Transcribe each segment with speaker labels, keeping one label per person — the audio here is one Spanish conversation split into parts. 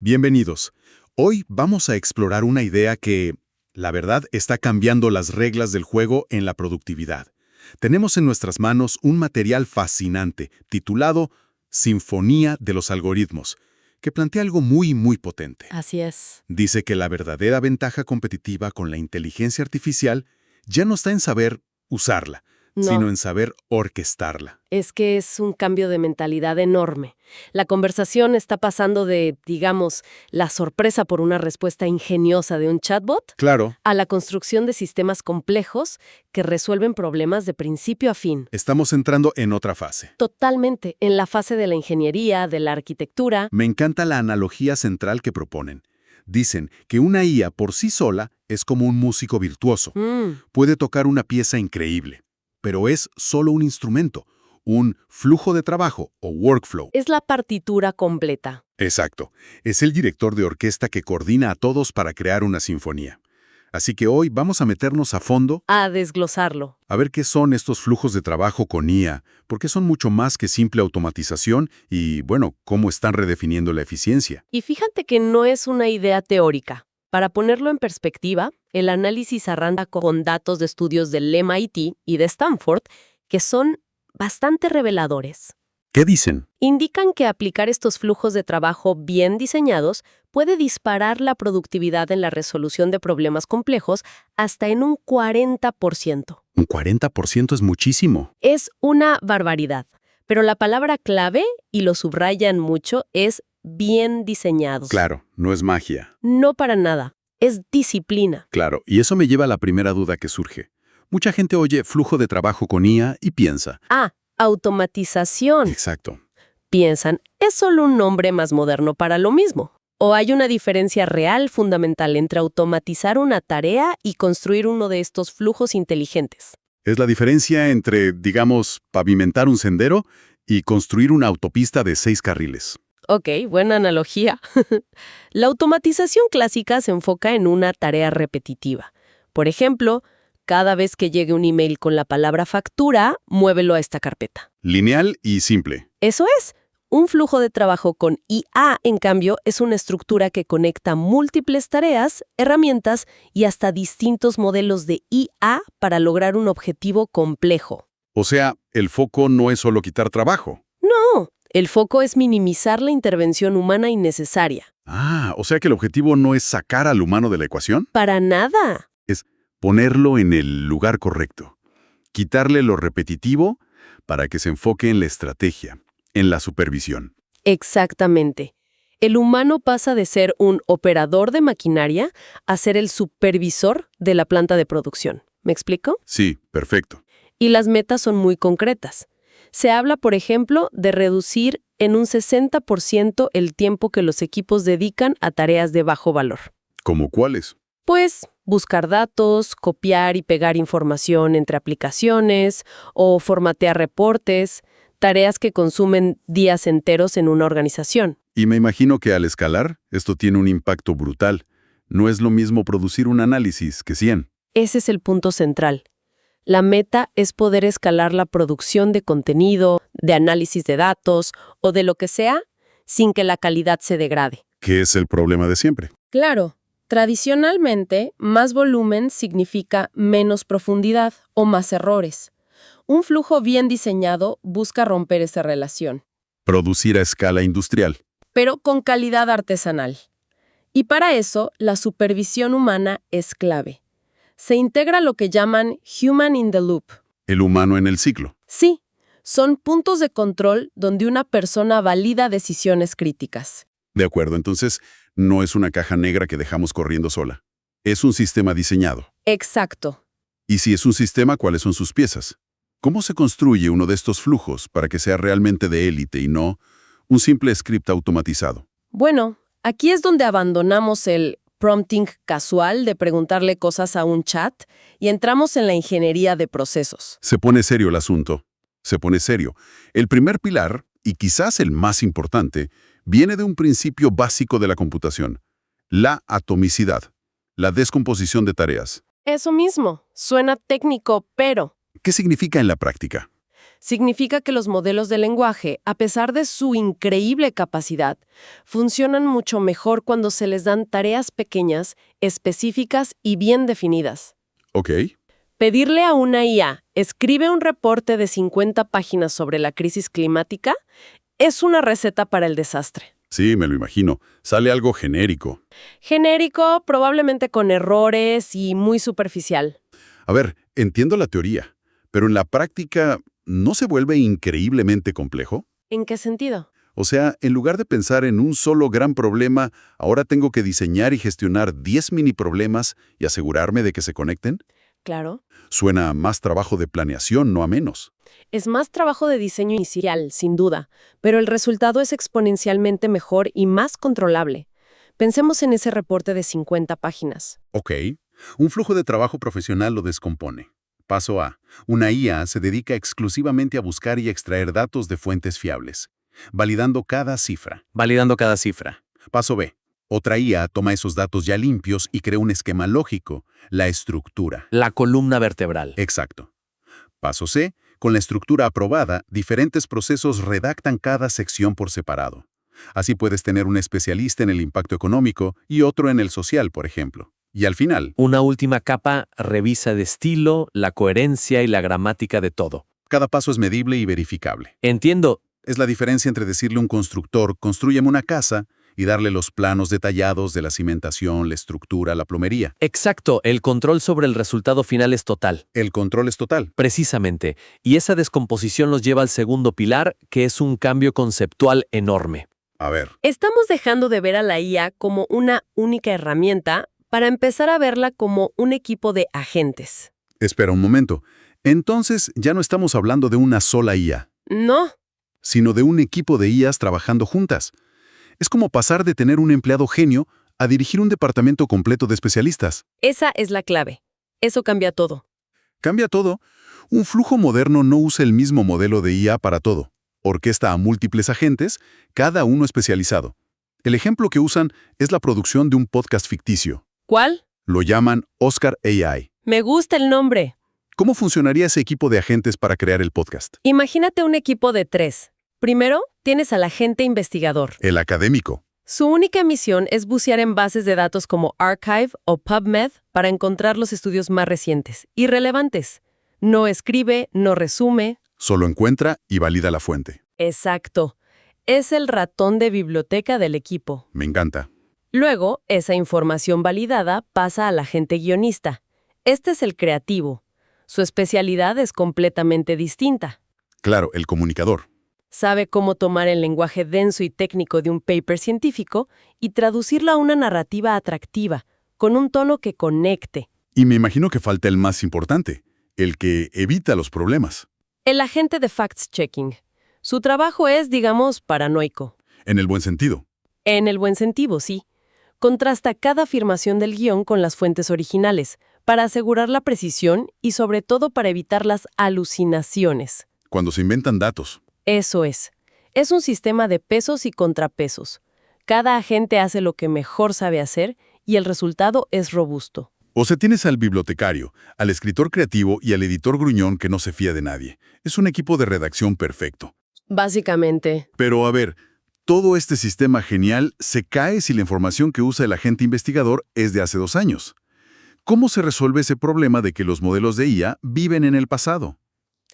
Speaker 1: Bienvenidos. Hoy vamos a explorar una idea que, la verdad, está cambiando las reglas del juego en la productividad. Tenemos en nuestras manos un material fascinante titulado Sinfonía de los Algoritmos, que plantea algo muy potente.
Speaker 2: Así es.
Speaker 1: Dice que la verdadera ventaja competitiva con la inteligencia artificial ya no está en saber usarla, sino
Speaker 2: No,
Speaker 1: en saber orquestarla.
Speaker 2: es que es un cambio de mentalidad enorme. La conversación está pasando de, digamos, la sorpresa por una respuesta ingeniosa de un chatbot
Speaker 1: Claro,
Speaker 2: a la construcción de sistemas complejos que resuelven problemas de principio a fin.
Speaker 1: estamos entrando en otra fase.
Speaker 2: Totalmente, en la fase de la ingeniería, de la arquitectura.
Speaker 1: Me encanta la analogía central que proponen. Dicen que una IA por sí sola es como un músico virtuoso. Puede tocar una pieza increíble, pero es solo un instrumento, un flujo de trabajo o workflow.
Speaker 2: Es la partitura completa.
Speaker 1: Exacto. Es el director de orquesta que coordina a todos para crear una sinfonía. Así que hoy vamos a meternos a fondo
Speaker 2: A desglosarlo.
Speaker 1: a ver qué son estos flujos de trabajo con IA, porque son mucho más que simple automatización y, bueno, cómo están redefiniendo la eficiencia.
Speaker 2: Y fíjate que no es una idea teórica. Para ponerlo en perspectiva, el análisis arranca con datos de estudios del MIT y de Stanford que son bastante reveladores.
Speaker 1: ¿Qué dicen?
Speaker 2: Indican que aplicar estos flujos de trabajo bien diseñados puede disparar la productividad en la resolución de problemas complejos hasta en un 40%.
Speaker 1: Un 40% es muchísimo.
Speaker 2: Es una barbaridad, pero la palabra clave, y lo subrayan mucho, es bien diseñados.
Speaker 1: Claro, no es magia.
Speaker 2: No para nada, es disciplina.
Speaker 1: Claro, y eso me lleva a la primera duda que surge. Mucha gente oye flujo de trabajo con IA y piensa.
Speaker 2: Ah, automatización.
Speaker 1: Exacto.
Speaker 2: Piensan, es solo un nombre más moderno para lo mismo. ¿O hay una diferencia real fundamental entre automatizar una tarea y construir uno de estos flujos inteligentes?
Speaker 1: Es la diferencia entre, digamos, pavimentar un sendero y construir una autopista de 6 carriles.
Speaker 2: Ok, buena analogía. La automatización clásica se enfoca en una tarea repetitiva. Por ejemplo, cada vez que llegue un email con la palabra factura, muévelo a esta carpeta.
Speaker 1: Lineal y simple.
Speaker 2: Eso es. Un flujo de trabajo con IA, en cambio, es una estructura que conecta múltiples tareas, herramientas y hasta distintos modelos de IA para lograr un objetivo complejo.
Speaker 1: O sea, el foco no es solo quitar trabajo.
Speaker 2: No, el foco es minimizar la intervención humana innecesaria.
Speaker 1: Ah, o sea que el objetivo no es sacar al humano de la ecuación,
Speaker 2: Para nada.
Speaker 1: es ponerlo en el lugar correcto. Quitarle lo repetitivo para que se enfoque en la estrategia, en la supervisión.
Speaker 2: Exactamente. El humano pasa de ser un operador de maquinaria a ser el supervisor de la planta de producción. ¿Me explico?
Speaker 1: Sí, perfecto.
Speaker 2: Y las metas son muy concretas. Se habla, por ejemplo, de reducir en un 60% el tiempo que los equipos dedican a tareas de bajo valor.
Speaker 1: ¿Cómo cuáles?
Speaker 2: Pues buscar datos, copiar y pegar información entre aplicaciones o formatear reportes, tareas que consumen días enteros en una organización.
Speaker 1: Y me imagino que al escalar, esto tiene un impacto brutal. No es lo mismo producir un análisis que 100.
Speaker 2: Ese es el punto central. La meta es poder escalar la producción de contenido, de análisis de datos o de lo que sea, sin que la calidad se degrade.
Speaker 1: ¿Qué es el problema de siempre?
Speaker 2: Claro, tradicionalmente, más volumen significa menos profundidad o más errores. Un flujo bien diseñado busca romper esa relación,
Speaker 1: Producir a escala industrial.
Speaker 2: pero con calidad artesanal. Y para eso, la supervisión humana es clave. Se integra lo que llaman Human in the Loop.
Speaker 1: El humano en el ciclo.
Speaker 2: Sí, son puntos de control donde una persona valida decisiones críticas.
Speaker 1: De acuerdo, entonces, no es una caja negra que dejamos corriendo sola. Es un sistema diseñado.
Speaker 2: Exacto.
Speaker 1: Y si es un sistema, ¿cuáles son sus piezas? ¿Cómo se construye uno de estos flujos para que sea realmente de élite y no un simple script automatizado?
Speaker 2: Bueno, aquí es donde abandonamos el prompting casual de preguntarle cosas a un chat y entramos en la ingeniería de procesos.
Speaker 1: Se pone serio el asunto. Se pone serio. El primer pilar, y quizás el más importante, viene de un principio básico de la computación: la atomicidad, la descomposición de tareas.
Speaker 2: Eso mismo, suena técnico, pero
Speaker 1: ¿Qué significa en la práctica?
Speaker 2: Significa que los modelos de lenguaje, a pesar de su increíble capacidad, funcionan mucho mejor cuando se les dan tareas pequeñas, específicas y bien definidas.
Speaker 1: Ok.
Speaker 2: Pedirle a una IA, escribe un reporte de 50 páginas sobre la crisis climática, es una receta para el desastre.
Speaker 1: Sí, me lo imagino. Sale algo genérico.
Speaker 2: Genérico, probablemente con errores y muy superficial.
Speaker 1: A ver, entiendo la teoría, pero en la práctica, ¿no se vuelve increíblemente complejo?
Speaker 2: ¿En qué sentido?
Speaker 1: O sea, en lugar de pensar en un solo gran problema, ahora tengo que diseñar y gestionar 10 mini problemas y asegurarme de que se conecten.
Speaker 2: Claro.
Speaker 1: Suena a más trabajo de planeación, no a menos.
Speaker 2: Es más trabajo de diseño inicial, sin duda, pero el resultado es exponencialmente mejor y más controlable. Pensemos en ese reporte de 50 páginas.
Speaker 1: Ok. Un flujo de trabajo profesional lo descompone. Paso A. Una IA se dedica exclusivamente a buscar y extraer datos de fuentes fiables, validando cada cifra. Paso B. Otra IA toma esos datos ya limpios y crea un esquema lógico, la estructura.
Speaker 3: La columna vertebral.
Speaker 1: Exacto. Paso C. Con la estructura aprobada, diferentes procesos redactan cada sección por separado. Así puedes tener un especialista en el impacto económico y otro en el social, por ejemplo. Y al final,
Speaker 3: Una última capa revisa el estilo, la coherencia y la gramática de todo.
Speaker 1: cada paso es medible y verificable.
Speaker 3: Entiendo.
Speaker 1: Es la diferencia entre decirle a un constructor, constrúyeme una casa, y darle los planos detallados de la cimentación, la estructura, la plomería.
Speaker 3: Exacto, el control sobre el resultado final es total.
Speaker 1: El control es total.
Speaker 3: Precisamente. Y esa descomposición nos lleva al segundo pilar, que es un cambio conceptual enorme.
Speaker 1: A ver,
Speaker 2: Estamos dejando de ver a la IA como una única herramienta para empezar a verla como un equipo de agentes.
Speaker 1: espera un momento. Entonces, ya no estamos hablando de una sola IA,
Speaker 2: No,
Speaker 1: sino de un equipo de IAs trabajando juntas. Es como pasar de tener un empleado genio a dirigir un departamento completo de especialistas.
Speaker 2: esa es la clave. Eso cambia todo.
Speaker 1: Cambia todo. Un flujo moderno no usa el mismo modelo de IA para todo. Orquesta a múltiples agentes, cada uno especializado. El ejemplo que usan es la producción de un podcast ficticio.
Speaker 2: ¿Cuál?
Speaker 1: Lo llaman Oscar AI.
Speaker 2: Me gusta el nombre.
Speaker 1: ¿Cómo funcionaría ese equipo de agentes para crear el podcast?
Speaker 2: Imagínate un equipo de 3. Primero, tienes al agente investigador.
Speaker 1: El académico.
Speaker 2: Su única misión es bucear en bases de datos como Archive o PubMed para encontrar los estudios más recientes y relevantes. No escribe, no resume.
Speaker 1: Solo encuentra y valida la fuente.
Speaker 2: Exacto. Es el ratón de biblioteca del equipo.
Speaker 1: Me encanta.
Speaker 2: Luego, esa información validada pasa al agente guionista. Este es el creativo. Su especialidad es completamente distinta.
Speaker 1: Claro, el comunicador.
Speaker 2: Sabe cómo tomar el lenguaje denso y técnico de un paper científico y traducirlo a una narrativa atractiva, con un tono que conecte.
Speaker 1: Y me imagino que falta el más importante, el que evita los problemas.
Speaker 2: El agente de facts-checking. Su trabajo es, digamos, paranoico.
Speaker 1: En el buen sentido.
Speaker 2: En el buen sentido, sí. Contrasta cada afirmación del guión con las fuentes originales, para asegurar la precisión y sobre todo para evitar las alucinaciones.
Speaker 1: Cuando se inventan datos.
Speaker 2: Eso es. Es un sistema de pesos y contrapesos. Cada agente hace lo que mejor sabe hacer y el resultado es robusto.
Speaker 1: O sea, tienes al bibliotecario, al escritor creativo y al editor gruñón que no se fía de nadie. Es un equipo de redacción perfecto.
Speaker 2: Básicamente.
Speaker 1: Pero a ver, todo este sistema genial se cae si la información que usa el agente investigador es de hace 2 años. ¿Cómo se resuelve ese problema de que los modelos de IA viven en el pasado?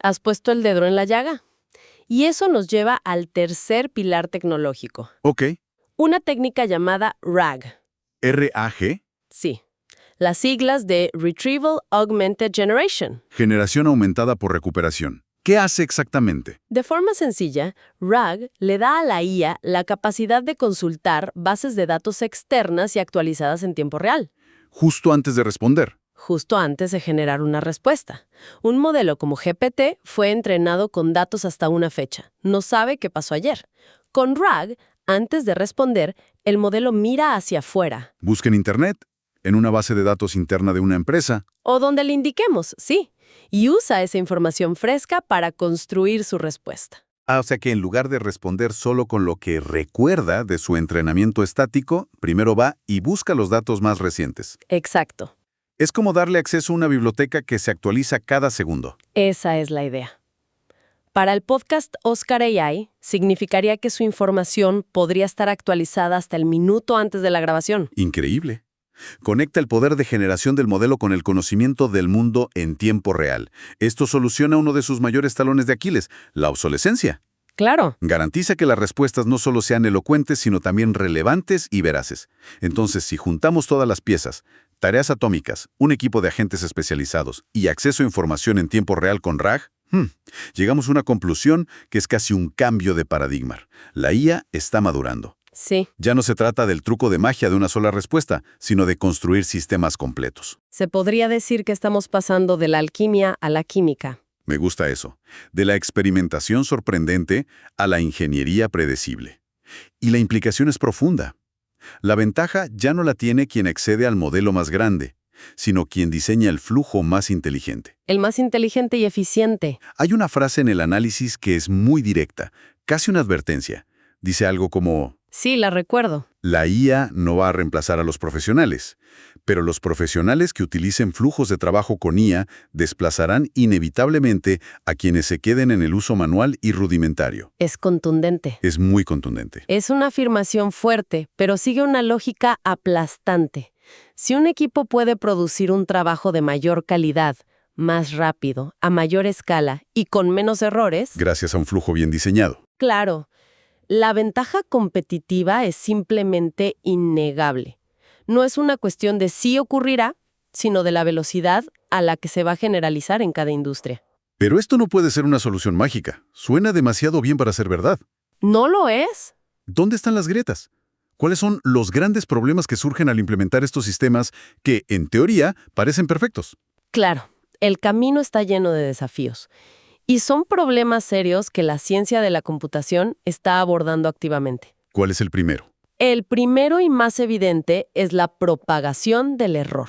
Speaker 2: Has puesto el dedo en la llaga. Y eso nos lleva al tercer pilar tecnológico.
Speaker 1: Ok.
Speaker 2: Una técnica llamada RAG.
Speaker 1: RAG,
Speaker 2: Sí. Las siglas de Retrieval Augmented Generation.
Speaker 1: generación aumentada por recuperación. ¿Qué hace exactamente?
Speaker 2: De forma sencilla, RAG le da a la IA la capacidad de consultar bases de datos externas y actualizadas en tiempo real,
Speaker 1: Justo antes de responder.
Speaker 2: justo antes de generar una respuesta. Un modelo como GPT fue entrenado con datos hasta una fecha. No sabe qué pasó ayer. Con RAG, antes de responder, el modelo mira hacia afuera.
Speaker 1: Busca en Internet, en una base de datos interna de una empresa.
Speaker 2: O donde le indiquemos, sí. Y usa esa información fresca para construir su respuesta.
Speaker 1: O sea que en lugar de responder solo con lo que recuerda de su entrenamiento estático, primero va y busca los datos más recientes.
Speaker 2: Exacto.
Speaker 1: Es como darle acceso a una biblioteca que se actualiza cada segundo.
Speaker 2: Esa es la idea. Para el podcast Oscar AI, significaría que su información podría estar actualizada hasta el minuto antes de la grabación.
Speaker 1: Increíble. Conecta el poder de generación del modelo con el conocimiento del mundo en tiempo real. Esto soluciona uno de sus mayores talones de Aquiles, la obsolescencia.
Speaker 2: Claro.
Speaker 1: Garantiza que las respuestas no solo sean elocuentes, sino también relevantes y veraces. Entonces, si juntamos todas las piezas, tareas atómicas, un equipo de agentes especializados y acceso a información en tiempo real con RAG, llegamos a una conclusión que es casi un cambio de paradigma. La IA está madurando.
Speaker 2: Sí.
Speaker 1: Ya no se trata del truco de magia de una sola respuesta, sino de construir sistemas completos.
Speaker 2: Se podría decir que estamos pasando de la alquimia a la química.
Speaker 1: Me gusta eso. De la experimentación sorprendente a la ingeniería predecible. Y la implicación es profunda. La ventaja ya no la tiene quien accede al modelo más grande, sino quien diseña el flujo más inteligente.
Speaker 2: El más inteligente y eficiente.
Speaker 1: Hay una frase en el análisis que es muy directa, casi una advertencia. Dice algo como:
Speaker 2: Sí, la recuerdo.
Speaker 1: la IA no va a reemplazar a los profesionales, pero los profesionales que utilicen flujos de trabajo con IA desplazarán inevitablemente a quienes se queden en el uso manual y rudimentario.
Speaker 2: Es contundente.
Speaker 1: Es muy contundente.
Speaker 2: Es una afirmación fuerte, pero sigue una lógica aplastante. Si un equipo puede producir un trabajo de mayor calidad, más rápido, a mayor escala y con menos errores,
Speaker 1: Gracias a un flujo bien diseñado.
Speaker 2: claro, la ventaja competitiva es simplemente innegable. No es una cuestión de si ocurrirá, sino de la velocidad a la que se va a generalizar en cada industria.
Speaker 1: Pero esto no puede ser una solución mágica. Suena demasiado bien para ser verdad.
Speaker 2: ¿No lo es?
Speaker 1: ¿Dónde están las grietas? ¿Cuáles son los grandes problemas que surgen al implementar estos sistemas que, en teoría, parecen perfectos?
Speaker 2: Claro, el camino está lleno de desafíos. Y son problemas serios que la ciencia de la computación está abordando activamente.
Speaker 1: ¿Cuál es el primero?
Speaker 2: El primero y más evidente es la propagación del error.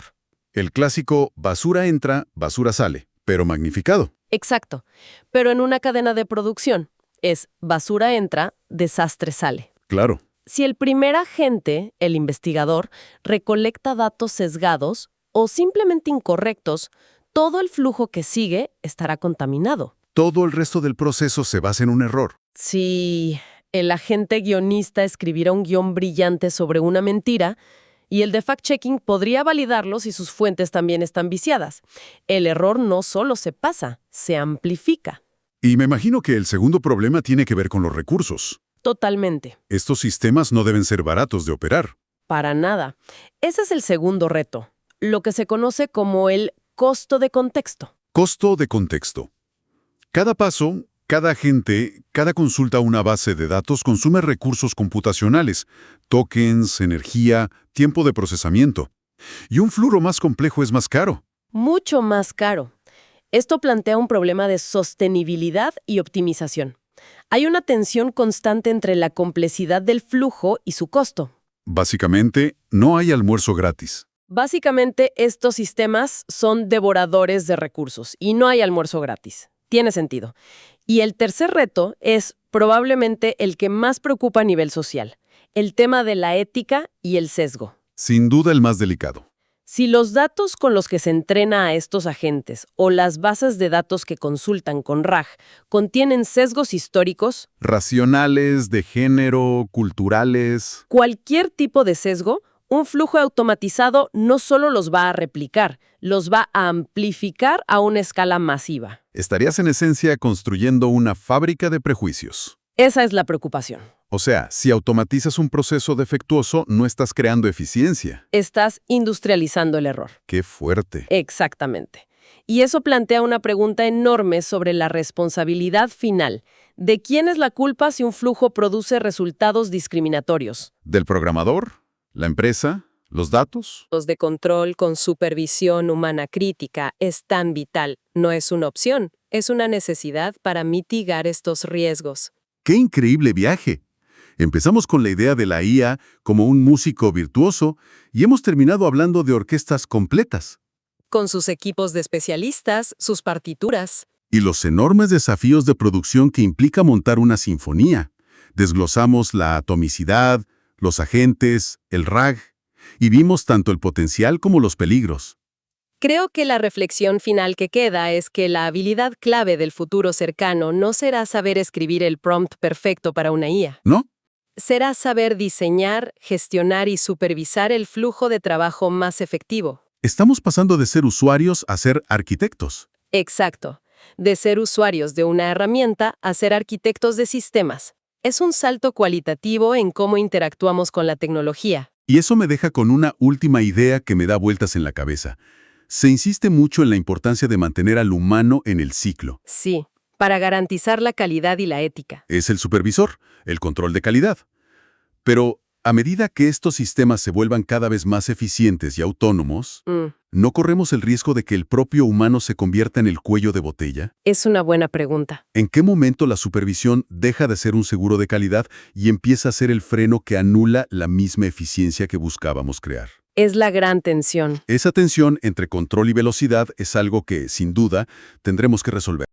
Speaker 1: El clásico basura entra, basura sale, pero magnificado.
Speaker 2: Exacto, pero en una cadena de producción es basura entra, desastre sale.
Speaker 1: Claro.
Speaker 2: Si el primer agente, el investigador, recolecta datos sesgados o simplemente incorrectos, todo el flujo que sigue estará contaminado.
Speaker 1: Todo el resto del proceso se basa en un error.
Speaker 2: Si el agente guionista escribiera un guión brillante sobre una mentira, y el de fact-checking podría validarlo si sus fuentes también están viciadas. El error no solo se pasa, se amplifica.
Speaker 1: Y me imagino que el segundo problema tiene que ver con los recursos.
Speaker 2: Totalmente.
Speaker 1: Estos sistemas no deben ser baratos de operar.
Speaker 2: Para nada. Ese es el segundo reto, lo que se conoce como el costo de contexto.
Speaker 1: Costo de contexto. Cada paso, cada agente, cada consulta a una base de datos consume recursos computacionales, tokens, energía, tiempo de procesamiento. Y un flujo más complejo es más caro.
Speaker 2: Mucho más caro. Esto plantea un problema de sostenibilidad y optimización. Hay una tensión constante entre la complejidad del flujo y su costo.
Speaker 1: Básicamente, no hay almuerzo gratis.
Speaker 2: Básicamente, estos sistemas son devoradores de recursos y no hay almuerzo gratis. Tiene sentido. Y el tercer reto es probablemente el que más preocupa a nivel social, el tema de la ética y el sesgo.
Speaker 1: Sin duda el más delicado.
Speaker 2: Si los datos con los que se entrena a estos agentes o las bases de datos que consultan con RAG contienen sesgos históricos,
Speaker 1: Racionales, de género, culturales.
Speaker 2: cualquier tipo de sesgo, un flujo automatizado no solo los va a replicar, los va a amplificar a una escala masiva.
Speaker 1: Estarías en esencia construyendo una fábrica de prejuicios.
Speaker 2: Esa es la preocupación.
Speaker 1: O sea, si automatizas un proceso defectuoso, no estás creando eficiencia.
Speaker 2: Estás industrializando el error.
Speaker 1: ¡Qué fuerte!
Speaker 2: Exactamente. Y eso plantea una pregunta enorme sobre la responsabilidad final. ¿De quién es la culpa si un flujo produce resultados discriminatorios?
Speaker 1: ¿Del programador? ¿La empresa? ¿Los datos?
Speaker 4: Los de control con supervisión humana crítica es tan vital. No es una opción, es una necesidad para mitigar estos riesgos.
Speaker 1: ¡Qué increíble viaje! Empezamos con la idea de la IA como un músico virtuoso y hemos terminado hablando de orquestas completas.
Speaker 4: Con sus equipos de especialistas, sus partituras.
Speaker 1: Y los enormes desafíos de producción que implica montar una sinfonía. Desglosamos la atomicidad, los agentes, el RAG, y vimos tanto el potencial como los peligros.
Speaker 4: Creo que la reflexión final que queda es que la habilidad clave del futuro cercano no será saber escribir el prompt perfecto para una IA.
Speaker 1: ¿No?
Speaker 4: Será saber diseñar, gestionar y supervisar el flujo de trabajo más efectivo.
Speaker 1: Estamos pasando de ser usuarios a ser arquitectos.
Speaker 4: Exacto. De ser usuarios de una herramienta a ser arquitectos de sistemas. Es un salto cualitativo en cómo interactuamos con la tecnología.
Speaker 1: Y eso me deja con una última idea que me da vueltas en la cabeza. Se insiste mucho en la importancia de mantener al humano en el ciclo.
Speaker 4: Sí, para garantizar la calidad y la ética.
Speaker 1: Es el supervisor, el control de calidad. Pero a medida que estos sistemas se vuelvan cada vez más eficientes y autónomos, ¿no corremos el riesgo de que el propio humano se convierta en el cuello de botella?
Speaker 4: Es una buena pregunta.
Speaker 1: ¿En qué momento la supervisión deja de ser un seguro de calidad y empieza a ser el freno que anula la misma eficiencia que buscábamos crear?
Speaker 4: Es la gran tensión.
Speaker 1: Esa tensión entre control y velocidad es algo que, sin duda, tendremos que resolver.